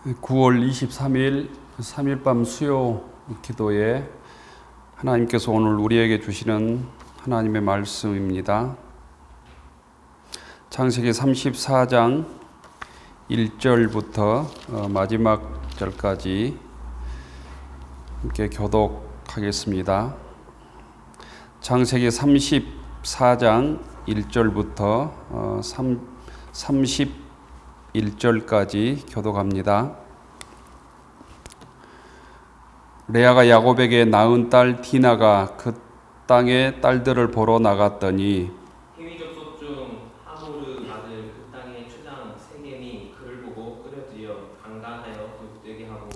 9월 23일 3일밤 수요 기도에 하나님께서 오늘 우리에게 주시는 하나님의 말씀입니다. 창세기 34장 1절부터 마지막 절까지 함께 교독하겠습니다. 창세기 34장 1절부터 31절까지 교독합니다. 레아가 야곱에게 낳은 딸 디나가 그 땅의 딸들을 보러 나갔더니 희위 족속 중 하모르 아들 그 땅의 추장 세겜이 그를 보고 끌어들여 강간하여 욕되게 하고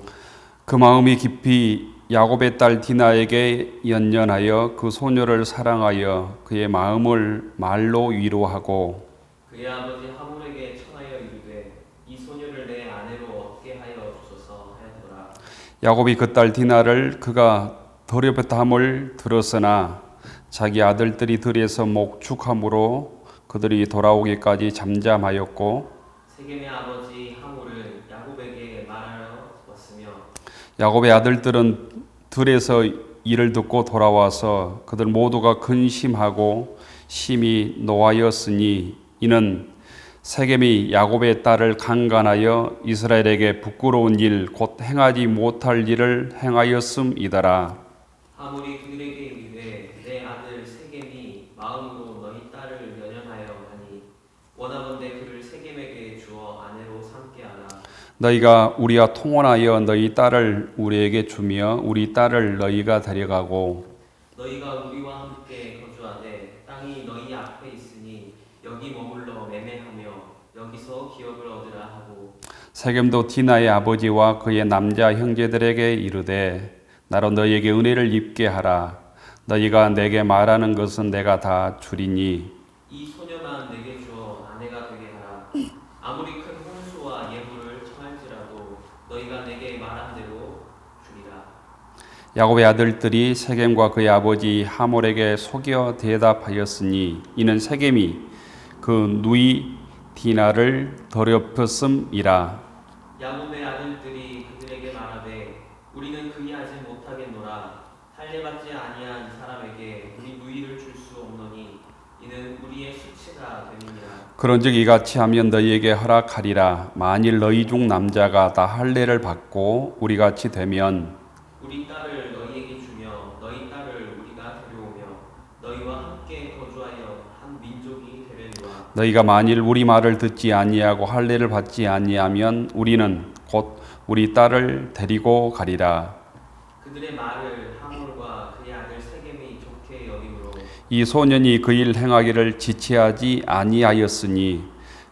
그 마음이 깊이 야곱의 딸 디나에게 연연하여 그 소녀를 사랑하여 그의 마음을 말로 위로하고 그의 아버지 하몰에게 청하여 이르되 이 소녀를 내 아내로 얻게 하여 주소서 하였더라. 야곱이 그 딸 디나를 그가 더럽혔다함을 들었으나 자기 아들들이 들에서 목축함으로 그들이 돌아오기까지 잠잠하였고 세겜의 아버지 하몰은 야곱에게 말하러 왔으며 야곱의 아들들은 들에서 이를 듣고 돌아와서 그들 모두가 근심하고 심히 노하였으니 이는 세겜이 야곱의 딸을 강간하여 이스라엘에게 부끄러운 일 곧 행하지 못할 일을 행하였음이더라. 하몰이 그들에게 이르되 내 아들 세겜이 마음으로 너희 딸을 연연하여 하니 원하건대 그를 세겜에게 주어 아내로 삼게 하라. 너희가 우리와 통혼하여 너희 딸을 우리에게 주며 우리 딸을 너희가 데려가고 너희가 우리와 함께 거주하되 땅이 너희 앞에 있으니 여기 머물러 매매하며 여기서 기업을 얻으라 하고 세겜도 디나의 아버지와 그의 남자 형제들에게 이르되 나로 너희에게 은혜를 입게 하라. 너희가 내게 말하는 것은 내가 다 주리니 이 소녀만 내게 주어 아내가 되게 하라. 아무리 큰 홍수와 예물을 청할지라도 너희가 내게 말한 대로 주리라. 야곱의 아들들이 세겜과 그의 아버지 하몰에게 속여 대답하였으니 이는 세겜이 그 누이 디나를 더럽혔음이라. 야곱의 아들들이 그들에게 말하되 우리는 그리하지 못하겠노라. 할례받지 아니한 사람에게 우리 누이를 줄 수 없노니 이는 우리의 수치가 됨이니라. 그런즉 이같이 하면 너희에게 허락하리라. 만일 너희 중 남자가 다 할례를 받고 우리같이 되면 우리 딸을 너희에게 주며 너희 딸을 우리가 데려오며 너희와 함께 거주하여 한 민족이 되려니와 너희가 만일 우리 말을 듣지 아니하고 할례를 받지 아니하면 우리는 곧 우리 딸을 데리고 가리라. 그들의 말을 하몰과 그의 아들 세겜이 좋게 여김으로 이 소년이 그 일 행하기를 지체하지 아니하였으니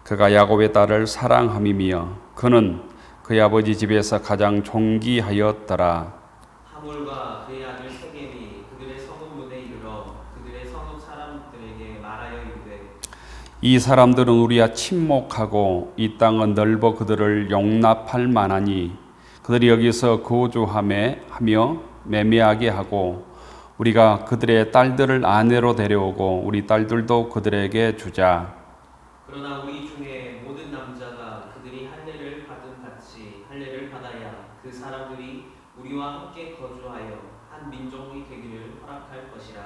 그가 야곱의 딸을 사랑함이며 그는 그의 아버지 집에서 가장 존귀하였더라. 하몰과 그의 아들 세겜이 그들의 성읍문에 이르러 그들의 성읍 사람들에게 말하여 이르되 이 사람들은 우리와 친목하고 이 땅은 넓어 그들을 용납할 만하니 그들이 여기서 거주하며 매매하게 하고 우리가 그들의 딸들을 아내로 데려오고 우리 딸들도 그들에게 주자. 그러나 우리 중에 모든 남자가 그들이 할례를 받은 같이 할례를 받아야 그 사람들이 우리와 함께 거주하여 한 민족이 되기를 허락할 것이라.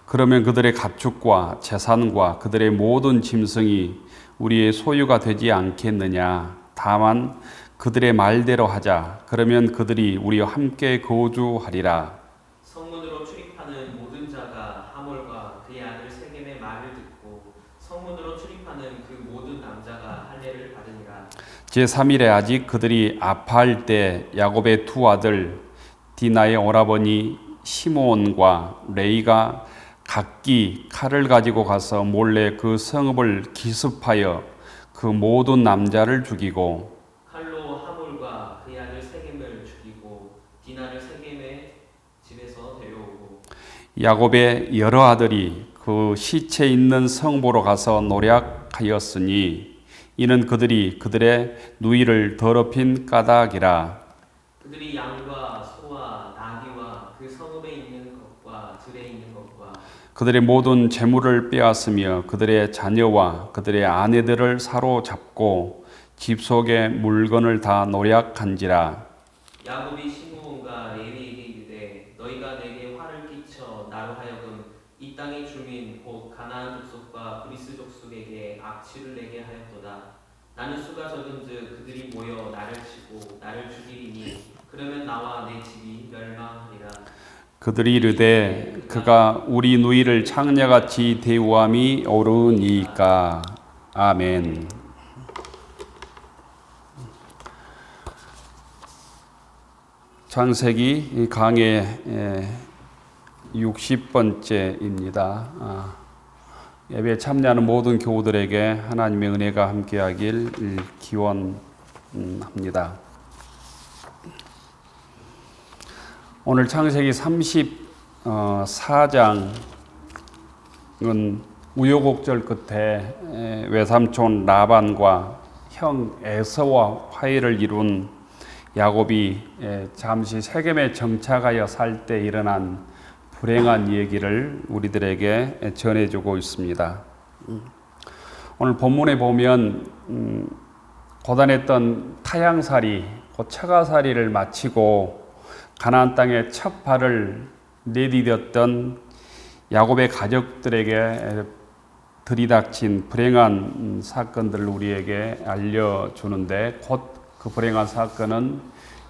그러면 그들의 가축과 재산과 그들의 모든 짐승이 우리의 소유가 되지 않겠느냐. 다만 그들의 말대로 하자. 그러면 그들이 우리와 함께 거주하리라. 성문으로 출입하는 모든 자가 하몰과 그의 아들 세겜의 말을 듣고 성문으로 출입하는 그 모든 남자가 할례를 받으니라. 제3일에 아직 그들이 아파할 때 야곱의 두 아들 디나의 오라버니 시므온과 레이가 각기 칼을 가지고 가서 몰래 그 성읍을 기습하여 그 모든 남자를 죽이고 칼로 하몰과 그의 아들 세겜을 죽이고 디나를 세겜의 집에서 데려오고 야곱의 여러 아들이 그 시체 있는 성보로 가서 노략하였으니 이는 그들이 그들의 누이를 더럽힌 까닭이라. 그들이 양과 소와 나귀와 그 성읍에 있는 것과 들에 있는 것과 그들의 모든 재물을 빼앗으며 그들의 자녀와 그들의 아내들을 사로잡고 집 속의 물건을 다 노략한지라. 야곱이 시므온과 레위에게 이르되 너희가 내게 화를 끼쳐 나로 하여금 이 땅의 주민 곧 가나안 족속과 브리스 족속에게 악취를 내게 하였도다. 나는 수가 적은즉 그들이 모여 나를 치고 나를 죽이리니 그러면 나와 내 집이 멸망하리라. 그들이 이르되 그가 우리 누이를 창녀같이 대우함이 옳으니까. 아멘. 창세기 강의 60번째입니다. 예배에 참여하는 모든 교우들에게 하나님의 은혜가 함께하길 기원합니다. 오늘 창세기 34장은 우여곡절 끝에 외삼촌 라반과 형 에서와 화해를 이룬 야곱이 잠시 세겜에 정착하여 살 때 일어난 불행한 얘기를 우리들에게 전해주고 있습니다. 오늘 본문에 보면 고단했던 타향살이 곧 처가살이를 마치고 가나안 땅에 첫 발을 내디뎠던 야곱의 가족들에게 들이닥친 불행한 사건들을 우리에게 알려주는데 곧 그 불행한 사건은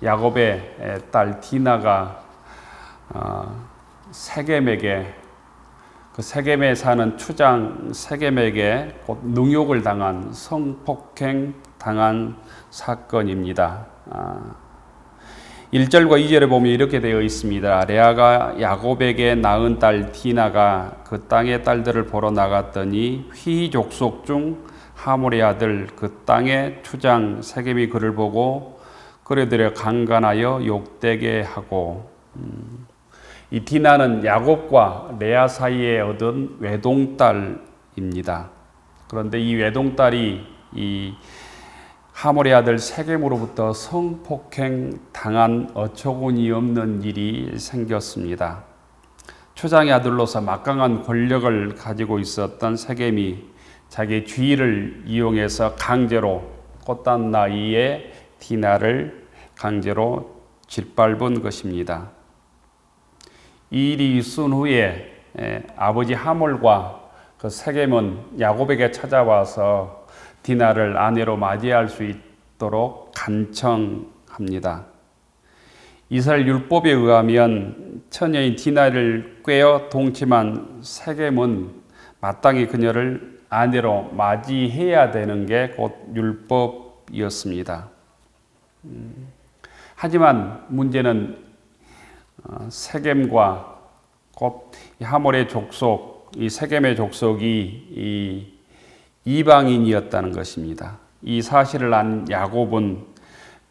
야곱의 딸 디나가 세겜에게 그 세겜에 사는 추장 세겜에게 곧 능욕을 당한 성폭행 당한 사건입니다. 1절과 2절에 보면 이렇게 되어 있습니다. 레아가 야곱에게 낳은 딸 디나가 그 땅의 딸들을 보러 나갔더니 휘 족속 중 하몰의 아들 그 땅의 추장 세겜이 그를 보고 그레들여 강간하여 욕되게 하고. 이 디나는 야곱과 레아 사이에 얻은 외동딸입니다. 그런데 이 외동딸이 이 하몰의 아들 세겜으로부터 성폭행 당한 어처구니 없는 일이 생겼습니다. 추장의 아들로서 막강한 권력을 가지고 있었던 세겜이 자기의 지위를 이용해서 강제로 꽃단 나이에 디나를 강제로 짓밟은 것입니다. 이 일이 있은 후에 아버지 하몰과 그 세겜은 야곱에게 찾아와서 디나를 아내로 맞이할 수 있도록 간청합니다. 이스라엘 율법에 의하면 처녀인 디나를 꿰어 동침한 세겜은 마땅히 그녀를 아내로 맞이해야 되는 게 곧 율법이었습니다. 하지만 문제는 세겜과 곧 하몰의 족속, 이 세겜의 족속이 이 이방인이었다는 것입니다. 이 사실을 안 야곱은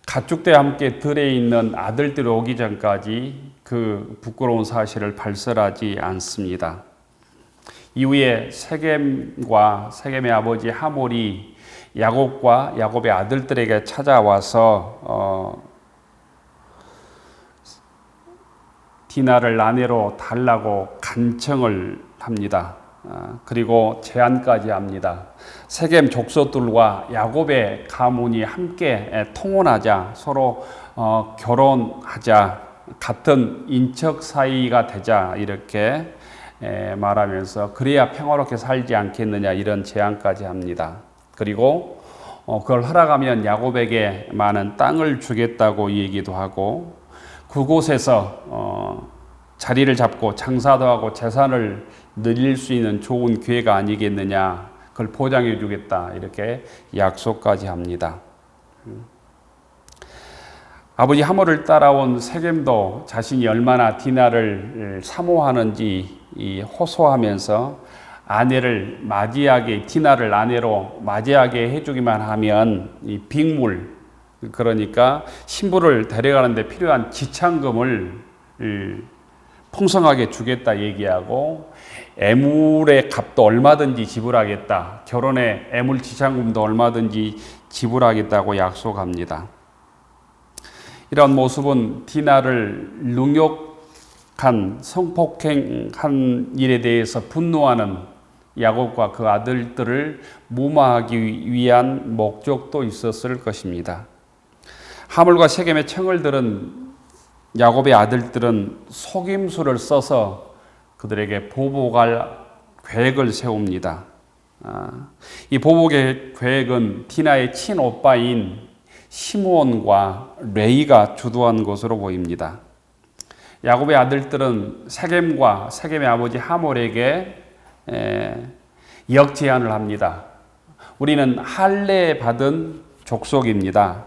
가축대와 함께 들에 있는 아들들이 오기 전까지 그 부끄러운 사실을 발설하지 않습니다. 이후에 세겜과 세겜의 아버지 하몰이 야곱과 야곱의 아들들에게 찾아와서 디나를 아내로 달라고 간청을 합니다. 그리고 제안까지 합니다. 세겜 족속들과 야곱의 가문이 함께 통혼하자, 서로 결혼하자, 같은 인척 사이가 되자 이렇게 말하면서 그래야 평화롭게 살지 않겠느냐 이런 제안까지 합니다. 그리고 그걸 허락하면 야곱에게 많은 땅을 주겠다고 얘기도 하고 그곳에서 자리를 잡고 장사도 하고 재산을 늘릴 수 있는 좋은 기회가 아니겠느냐, 그걸 보장해 주겠다 이렇게 약속까지 합니다. 아버지 하몰을 따라온 세겜도 자신이 얼마나 디나를 사모하는지 호소하면서 아내를 맞이하게, 디나를 아내로 맞이하게 해주기만 하면 이 빅물, 그러니까 신부를 데려가는데 필요한 지참금을 풍성하게 주겠다 얘기하고 애물의 값도 얼마든지 지불하겠다, 결혼의 애물 지참금도 얼마든지 지불하겠다고 약속합니다. 이런 모습은 디나를 능욕한 성폭행한 일에 대해서 분노하는 야곱과 그 아들들을 무마하기 위한 목적도 있었을 것입니다. 하물과 세겜의 청을 들은 야곱의 아들들은 속임수를 써서 그들에게 보복할 계획을 세웁니다. 이 보복의 계획은 디나의 친오빠인 시므온과 레이가 주도한 것으로 보입니다. 야곱의 아들들은 세겜과 세겜의 아버지 하몰에게 역제안을 합니다. 우리는 할례 받은 족속입니다.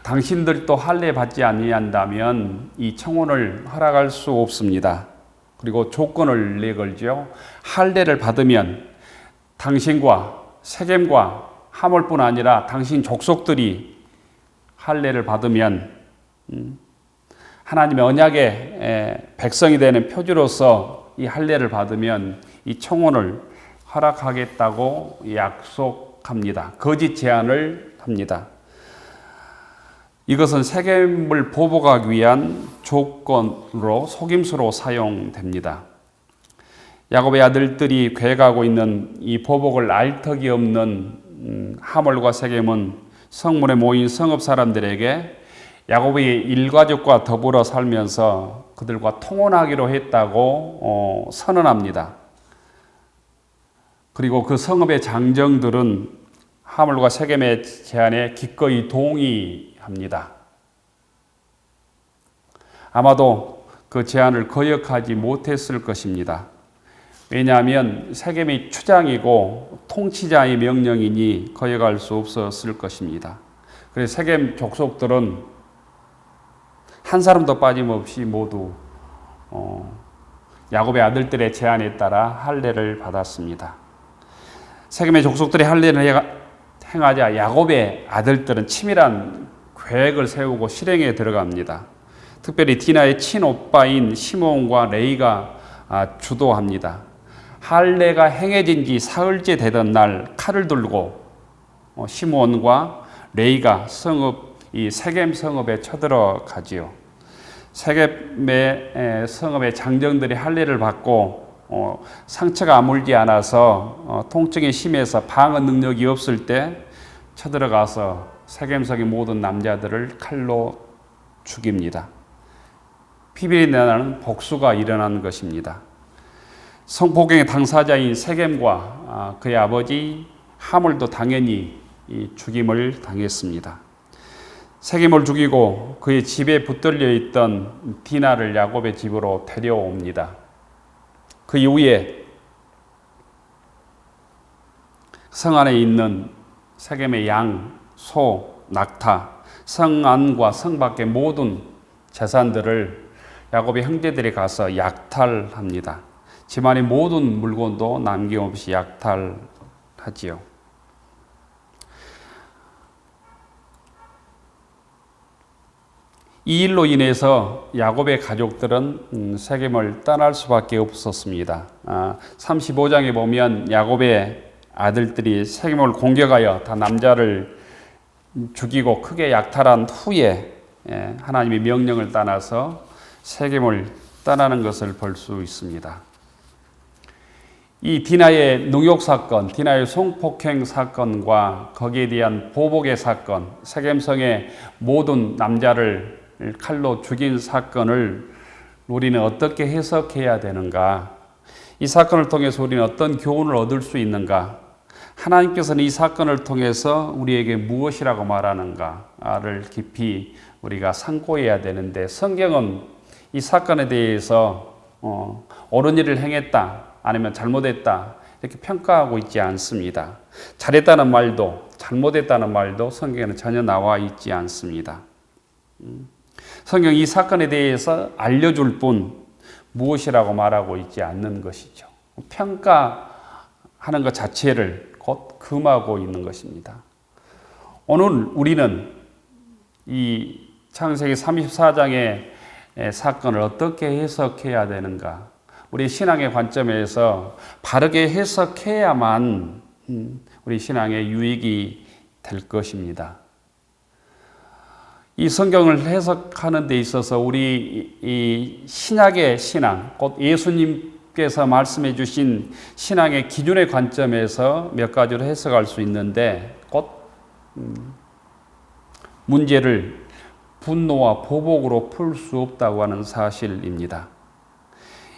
당신들도 할례 받지 아니한다면 이 청혼을 허락할 수 없습니다. 그리고 조건을 내걸죠. 할례를 받으면 당신과 세겜과 하몰뿐 아니라 당신 족속들이 할례를 받으면 하나님의 언약의 백성이 되는 표지로서 이 할례를 받으면 이 청혼을 허락하겠다고 약속합니다. 거짓 제안을 합니다. 이것은 세겜을 보복하기 위한 조건으로 속임수로 사용됩니다. 야곱의 아들들이 계획하고 있는 이 보복을 알 턱이 없는 하몰과 세겜은 성문에 모인 성읍 사람들에게 야곱의 일가족과 더불어 살면서 그들과 통혼하기로 했다고 선언합니다. 그리고 그 성읍의 장정들은 하몰과 세겜의 제안에 기꺼이 동의합니다. 아마도 그 제안을 거역하지 못했을 것입니다. 왜냐하면 세겜이 추장이고 통치자의 명령이니 거역할 수 없었을 것입니다. 그래서 세겜 족속들은 한 사람도 빠짐없이 모두 야곱의 아들들의 제안에 따라 할례를 받았습니다. 세겜의 족속들이 할례를 행하자 야곱의 아들들은 치밀한 계획을 세우고 실행에 들어갑니다. 특별히 디나의 친오빠인 시므온과 레이가 주도합니다. 할례가 행해진 지 사흘째 되던 날 칼을 들고 시므온과 레이가 이 세겜 성읍에 쳐들어가지요. 세겜의 성읍의 장정들이 할례를 받고 상처가 아물지 않아서 통증이 심해서 방어 능력이 없을 때 쳐들어가서 세겜성의 모든 남자들을 칼로 죽입니다. 피비린내 나는 복수가 일어난 것입니다. 성폭행의 당사자인 세겜과 그의 아버지 하몰도 당연히 죽임을 당했습니다. 세겜을 죽이고 그의 집에 붙들려 있던 디나를 야곱의 집으로 데려옵니다. 그 이후에 성 안에 있는 세겜의 양, 소, 낙타, 성 안과 성 밖의 모든 재산들을 야곱의 형제들이 가서 약탈합니다. 집안의 모든 물건도 남김없이 약탈하지요. 이 일로 인해서 야곱의 가족들은 세겜을 떠날 수밖에 없었습니다. 35장에 보면 야곱의 아들들이 세겜을 공격하여 다 남자를 죽이고 크게 약탈한 후에 하나님의 명령을 따라서 세겜을 떠나는 것을 볼 수 있습니다. 이 디나의 능욕 사건, 디나의 성폭행 사건과 거기에 대한 보복의 사건, 세겜성의 모든 남자를 칼로 죽인 사건을 우리는 어떻게 해석해야 되는가? 이 사건을 통해서 우리는 어떤 교훈을 얻을 수 있는가? 하나님께서는 이 사건을 통해서 우리에게 무엇이라고 말하는가를 깊이 우리가 상고해야 되는데, 성경은 이 사건에 대해서 옳은 일을 행했다 아니면 잘못했다 이렇게 평가하고 있지 않습니다. 잘했다는 말도 잘못했다는 말도 성경에는 전혀 나와 있지 않습니다. 성경 이 사건에 대해서 알려줄 뿐 무엇이라고 말하고 있지 않는 것이죠. 평가하는 것 자체를 곧 금하고 있는 것입니다. 오늘 우리는 이 창세기 34장의 사건을 어떻게 해석해야 되는가? 우리 신앙의 관점에서 바르게 해석해야만 우리 신앙의 유익이 될 것입니다. 이 성경을 해석하는 데 있어서 우리 이 신약의 신앙, 곧 예수님 주께서 말씀해 주신 신앙의 기준의 관점에서 몇 가지로 해석할 수 있는데 곧 문제를 분노와 보복으로 풀 수 없다고 하는 사실입니다.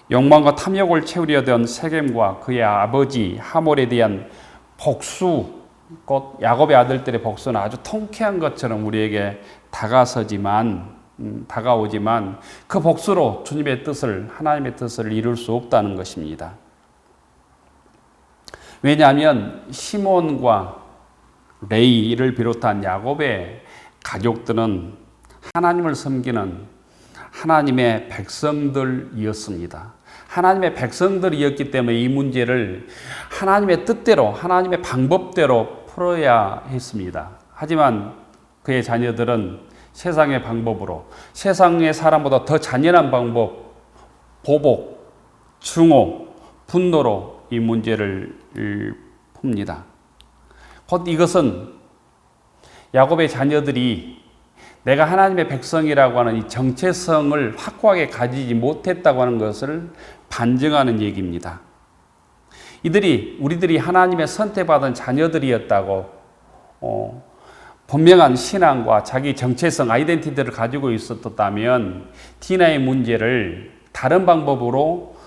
욕망과 탐욕을 채우려던 세겜과 그의 아버지 하몰에 대한 복수, 곧 야곱의 아들들의 복수는 아주 통쾌한 것처럼 우리에게 다가오지만 그 복수로 주님의 뜻을, 하나님의 뜻을 이룰 수 없다는 것입니다. 왜냐하면 시몬과 레이를 비롯한 야곱의 가족들은 하나님을 섬기는 하나님의 백성들이었습니다. 하나님의 백성들이었기 때문에 이 문제를 하나님의 뜻대로, 하나님의 방법대로 풀어야 했습니다. 하지만 그의 자녀들은 세상의 방법으로, 세상의 사람보다 더 잔인한 방법, 보복, 증오, 분노로 이 문제를 풉니다. 곧 이것은 야곱의 자녀들이 내가 하나님의 백성이라고 하는 이 정체성을 확고하게 가지지 못했다고 하는 것을 반증하는 얘기입니다. 우리들이 하나님의 선택받은 자녀들이었다고 분명한 신앙과 자기 정체성, 아이덴티티를 가지고 있었다면 디나의 문제를 다른 방법으로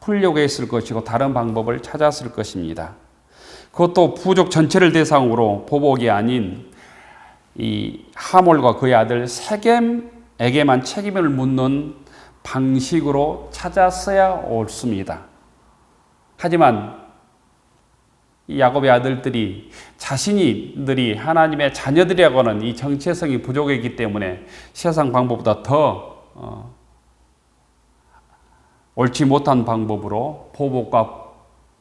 풀려고 했을 것이고 다른 방법을 찾았을 것입니다. 그것도 부족 전체를 대상으로 보복이 아닌 이 하몰과 그의 아들 세겜에게만 책임을 묻는 방식으로 찾았어야 옳습니다. 하지만 이 야곱의 아들들이 자신들이 하나님의 자녀들이라고 하는 이 정체성이 부족했기 때문에 세상 방법보다 더 옳지 못한 방법으로 보복과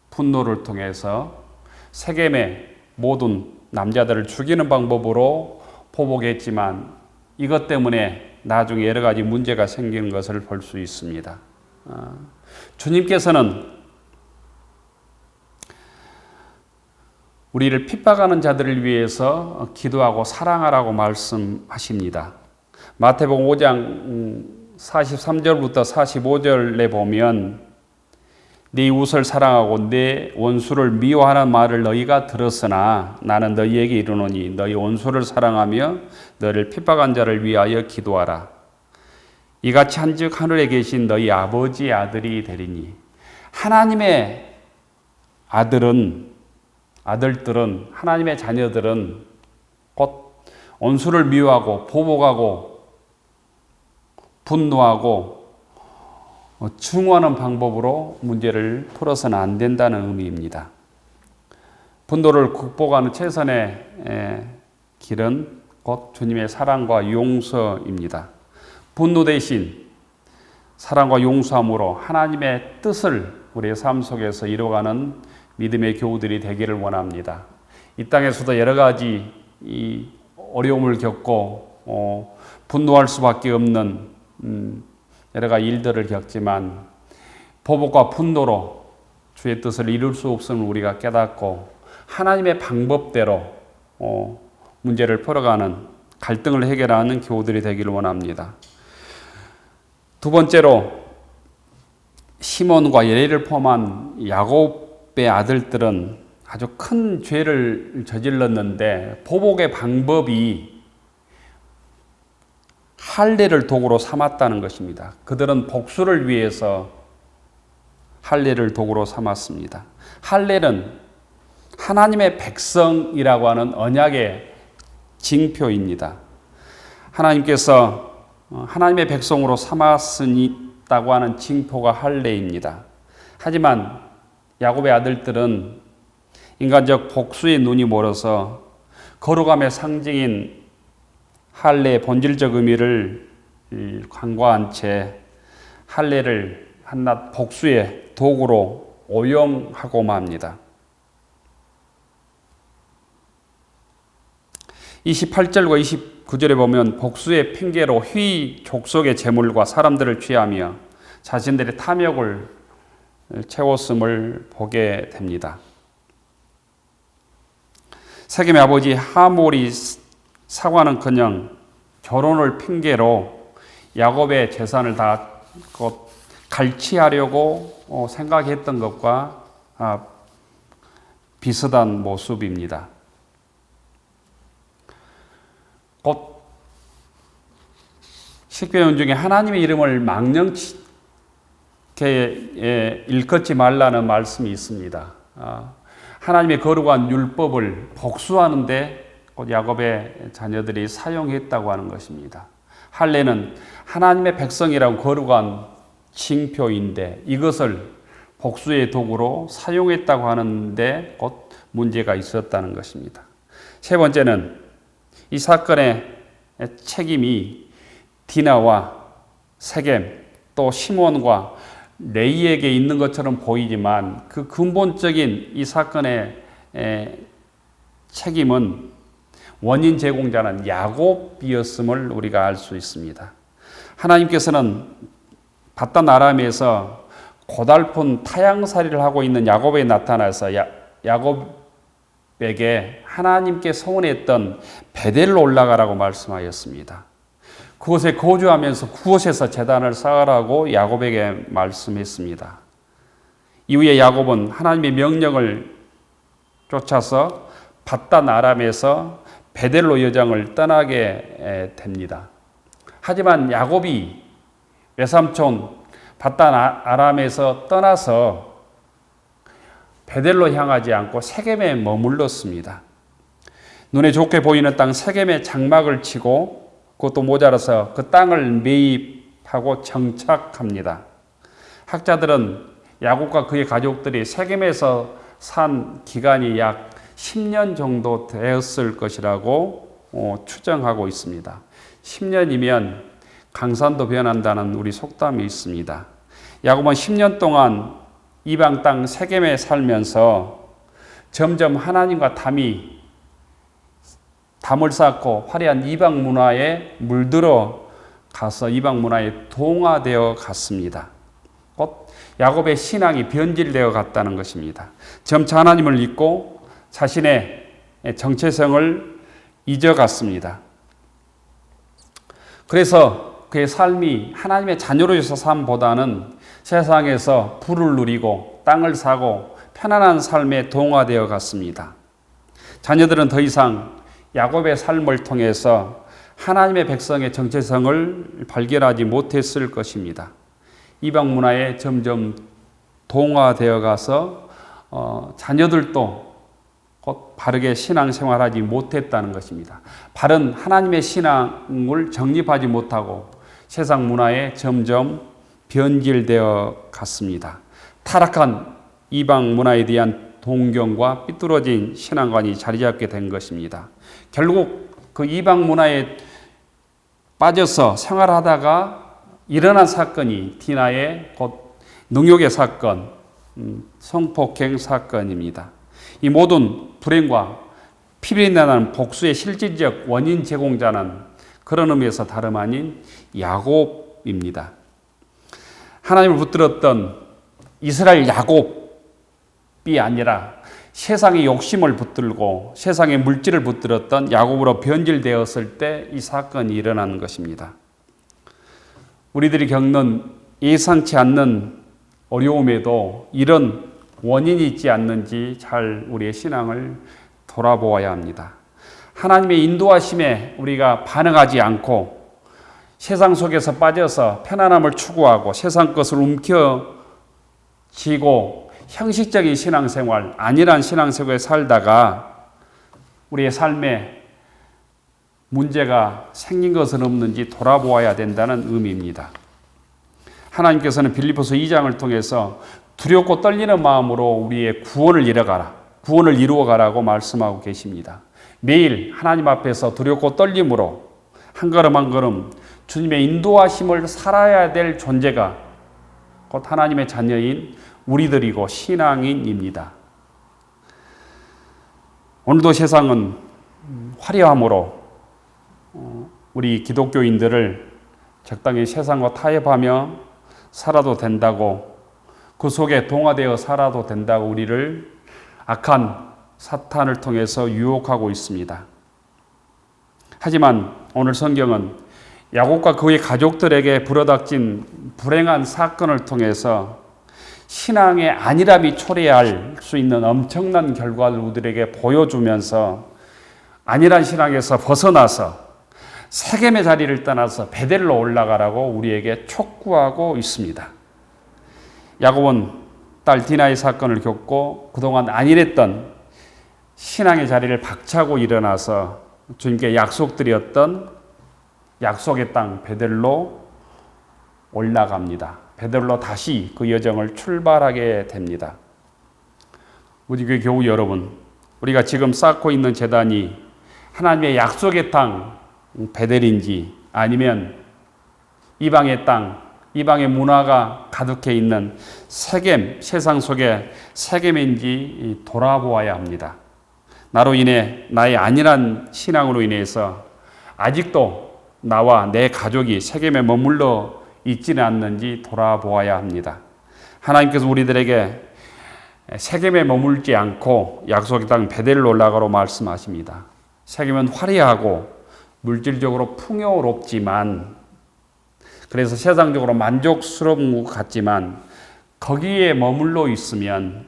분노를 통해서 세겜의 모든 남자들을 죽이는 방법으로 보복했지만 이것 때문에 나중에 여러 가지 문제가 생기는 것을 볼 수 있습니다. 주님께서는 우리를 핍박하는 자들을 위해서 기도하고 사랑하라고 말씀하십니다. 마태복음 5장 43절부터 45절에 보면 네 이웃을 사랑하고 내 원수를 미워하는 말을 너희가 들었으나 나는 너희에게 이르노니 너희 원수를 사랑하며 너를 핍박한 자를 위하여 기도하라. 이같이 한즉 하늘에 계신 너희 아버지의 아들이 되리니. 하나님의 아들들은 하나님의 자녀들은 곧 원수를 미워하고 보복하고 분노하고 증오하는 방법으로 문제를 풀어서는 안 된다는 의미입니다. 분노를 극복하는 최선의 길은 곧 주님의 사랑과 용서입니다. 분노 대신 사랑과 용서함으로 하나님의 뜻을 우리의 삶 속에서 이루어가는 믿음의 교우들이 되기를 원합니다. 이 땅에서도 여러 가지 이 어려움을 겪고 분노할 수밖에 없는 여러 가지 일들을 겪지만 보복과 분노로 주의 뜻을 이룰 수 없음을 우리가 깨닫고 하나님의 방법대로 문제를 풀어가는 갈등을 해결하는 교우들이 되기를 원합니다. 두 번째로 시몬과 레이를 포함한 야곱의 아들들은 아주 큰 죄를 저질렀는데 보복의 방법이 할례를 도구로 삼았다는 것입니다. 그들은 복수를 위해서 할례를 도구로 삼았습니다. 할례는 하나님의 백성이라고 하는 언약의 징표입니다. 하나님께서 하나님의 백성으로 삼았다고 하는 징표가 할례입니다. 하지만 야곱의 아들들은 인간적 복수의 눈이 멀어서 거룩함의 상징인 할례의 본질적 의미를 간과한 채 할례를 한낱 복수의 도구로 오용하고 맙니다. 28절과 29절에 보면 복수의 핑계로 휘 족속의 재물과 사람들을 취하며 자신들의 탐욕을 채웠음을 보게 됩니다. 세겜의 아버지 하몰이 사과는커녕 결혼을 핑계로 야곱의 재산을 다 갈취하려고 생각했던 것과 비슷한 모습입니다. 곧 십계명 중에 하나님의 이름을 망령케 일컫지 말라는 말씀이 있습니다. 하나님의 거룩한 율법을 복수하는데 곧 야곱의 자녀들이 사용했다고 하는 것입니다. 할례는 하나님의 백성이라고 거룩한 징표인데 이것을 복수의 도구로 사용했다고 하는데 곧 문제가 있었다는 것입니다. 세 번째는 이 사건의 책임이 디나와 세겜 또 시몬과 레이에게 있는 것처럼 보이지만 그 근본적인 이 사건의 책임은 원인 제공자는 야곱이었음을 우리가 알 수 있습니다. 하나님께서는 바단 아람에서 고달픈 타향살이를 하고 있는 야곱에 나타나서 야곱에게 하나님께 서원했던 베델로 올라가라고 말씀하였습니다. 그곳에 거주하면서 그곳에서 제단을 쌓으라고 야곱에게 말씀했습니다. 이후에 야곱은 하나님의 명령을 쫓아서 바단 아람에서 베델로 여정을 떠나게 됩니다. 하지만 야곱이 외삼촌 바단 아람에서 떠나서 베델로 향하지 않고 세겜에 머물렀습니다. 눈에 좋게 보이는 땅 세겜에 장막을 치고 그것도 모자라서 그 땅을 매입하고 정착합니다. 학자들은 야곱과 그의 가족들이 세겜에서 산 기간이 약 10년 정도 되었을 것이라고 추정하고 있습니다. 10년이면 강산도 변한다는 우리 속담이 있습니다. 야곱은 10년 동안 이방 땅 세겜에 살면서 점점 하나님과 담을 쌓고 화려한 이방 문화에 물들어 가서 이방 문화에 동화되어 갔습니다. 곧 야곱의 신앙이 변질되어 갔다는 것입니다. 점차 하나님을 잊고 자신의 정체성을 잊어갔습니다. 그래서 그의 삶이 하나님의 자녀로서 삶보다는 세상에서 부를 누리고 땅을 사고 편안한 삶에 동화되어 갔습니다. 자녀들은 더 이상 야곱의 삶을 통해서 하나님의 백성의 정체성을 발견하지 못했을 것입니다. 이방 문화에 점점 동화되어 가서 자녀들도 곧 바르게 신앙생활하지 못했다는 것입니다. 바른 하나님의 신앙을 정립하지 못하고 세상 문화에 점점 변질되어 갔습니다. 타락한 이방 문화에 대한 동경과 삐뚤어진 신앙관이 자리 잡게 된 것입니다. 결국 그 이방 문화에 빠져서 생활하다가 일어난 사건이 디나의 곧 능욕의 사건, 성폭행 사건입니다. 이 모든 불행과 피비린내 나는 복수의 실질적 원인 제공자는 그런 의미에서 다름 아닌 야곱입니다. 하나님을 붙들었던 이스라엘 야곱이 아니라 세상의 욕심을 붙들고 세상의 물질을 붙들었던 야곱으로 변질되었을 때 이 사건이 일어난 것입니다. 우리들이 겪는 예상치 않는 어려움에도 이런 원인이 있지 않는지 잘 우리의 신앙을 돌아보아야 합니다. 하나님의 인도하심에 우리가 반응하지 않고 세상 속에서 빠져서 편안함을 추구하고 세상 것을 움켜쥐고 형식적인 신앙생활, 안일한 신앙생활에 살다가 우리의 삶에 문제가 생긴 것은 없는지 돌아보아야 된다는 의미입니다. 하나님께서는 빌립보서 2장을 통해서 두렵고 떨리는 마음으로 우리의 구원을 이루어가라고 말씀하고 계십니다. 매일 하나님 앞에서 두렵고 떨림으로 한 걸음 한 걸음 주님의 인도하심을 살아야 될 존재가 곧 하나님의 자녀인 우리들이고 신앙인입니다. 오늘도 세상은 화려함으로 우리 기독교인들을 적당히 세상과 타협하며 살아도 된다고 그 속에 동화되어 살아도 된다고 우리를 악한 사탄을 통해서 유혹하고 있습니다. 하지만 오늘 성경은 야곱과 그의 가족들에게 불어닥친 불행한 사건을 통해서 신앙의 안일함이 초래할 수 있는 엄청난 결과를 우리에게 보여주면서 안일한 신앙에서 벗어나서 세겜의 자리를 떠나서 베델로 올라가라고 우리에게 촉구하고 있습니다. 야곱은 딸 디나의 사건을 겪고 그동안 안일했던 신앙의 자리를 박차고 일어나서 주님께 약속드렸던 약속의 땅 베델로 올라갑니다. 베델로 다시 그 여정을 출발하게 됩니다. 우리 교회 교우 여러분, 우리가 지금 쌓고 있는 제단이 하나님의 약속의 땅 베델인지 아니면 이방의 땅, 이방의 문화가 가득해 있는 세겜, 세상 속의 세겜인지 돌아보아야 합니다. 나로 인해 나의 안일한 신앙으로 인해서 아직도 나와 내 가족이 세겜에 머물러 있지는 않는지 돌아보아야 합니다. 하나님께서 우리들에게 세겜에 머물지 않고 약속의 땅 베델로 올라가라고 말씀하십니다. 세겜은 화려하고 물질적으로 풍요롭지만, 그래서 세상적으로 만족스러운 것 같지만 거기에 머물러 있으면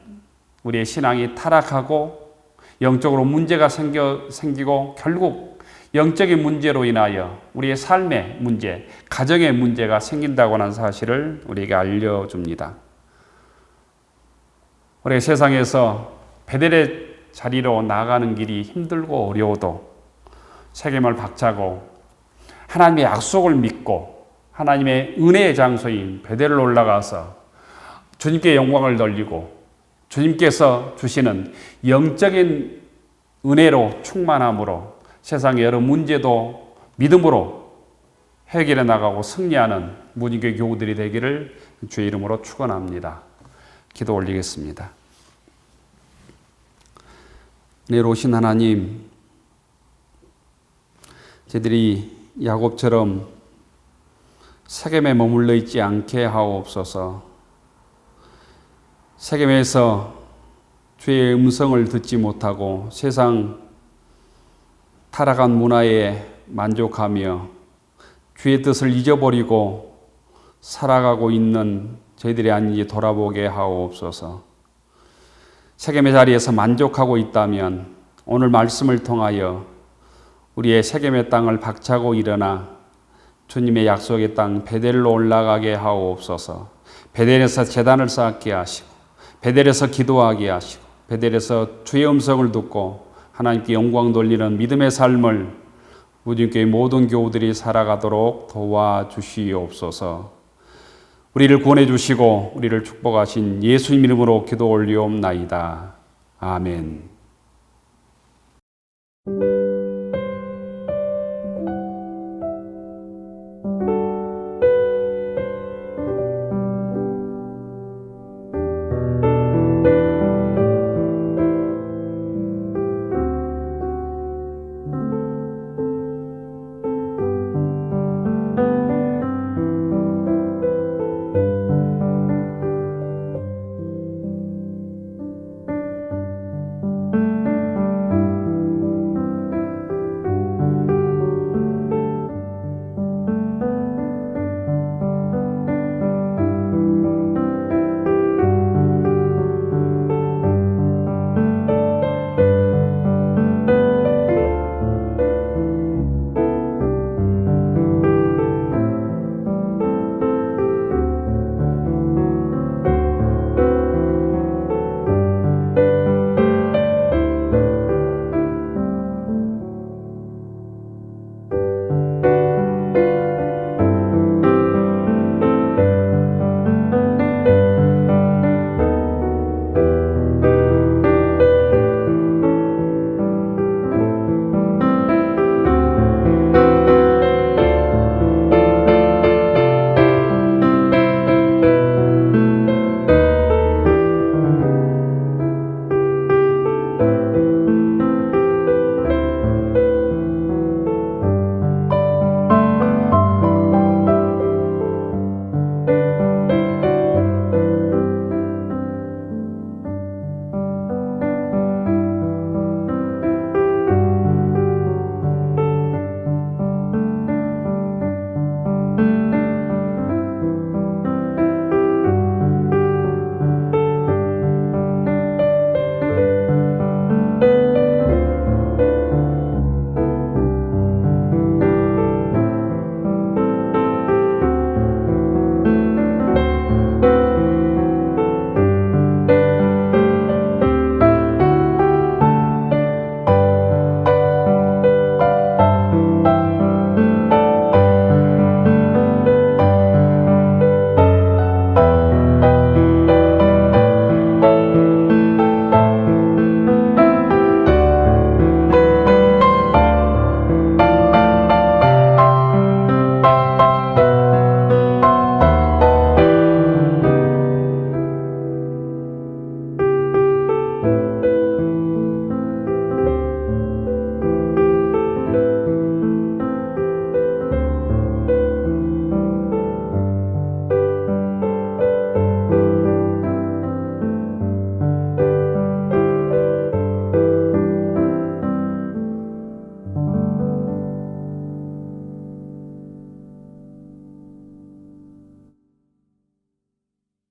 우리의 신앙이 타락하고 영적으로 문제가 생기고 결국 영적인 문제로 인하여 우리의 삶의 문제, 가정의 문제가 생긴다고 하는 사실을 우리에게 알려줍니다. 우리 세상에서 베델의 자리로 나아가는 길이 힘들고 어려워도 세겜을 박차고 하나님의 약속을 믿고 하나님의 은혜의 장소인 베델로 올라가서 주님께 영광을 돌리고 주님께서 주시는 영적인 은혜로 충만함으로 세상의 여러 문제도 믿음으로 해결해 나가고 승리하는 무진교회 교우들이 되기를 주의 이름으로 축원합니다. 기도 올리겠습니다. 은혜로우신 하나님, 저희들이 야곱처럼 세겜에 머물러 있지 않게 하옵소서. 세겜에서 주의 음성을 듣지 못하고 세상 타락한 문화에 만족하며 주의 뜻을 잊어버리고 살아가고 있는 저희들이 아닌지 돌아보게 하옵소서. 세겜의 자리에서 만족하고 있다면 오늘 말씀을 통하여 우리의 세겜의 땅을 박차고 일어나 주님의 약속의 땅 베델로 올라가게 하옵소서. 베델에서 제단을 쌓게 하시고 베델에서 기도하게 하시고 베델에서 주의 음성을 듣고 하나님께 영광 돌리는 믿음의 삶을 무진교회 모든 교우들이 살아가도록 도와주시옵소서. 우리를 구원해 주시고 우리를 축복하신 예수님 이름으로 기도 올리옵나이다. 아멘.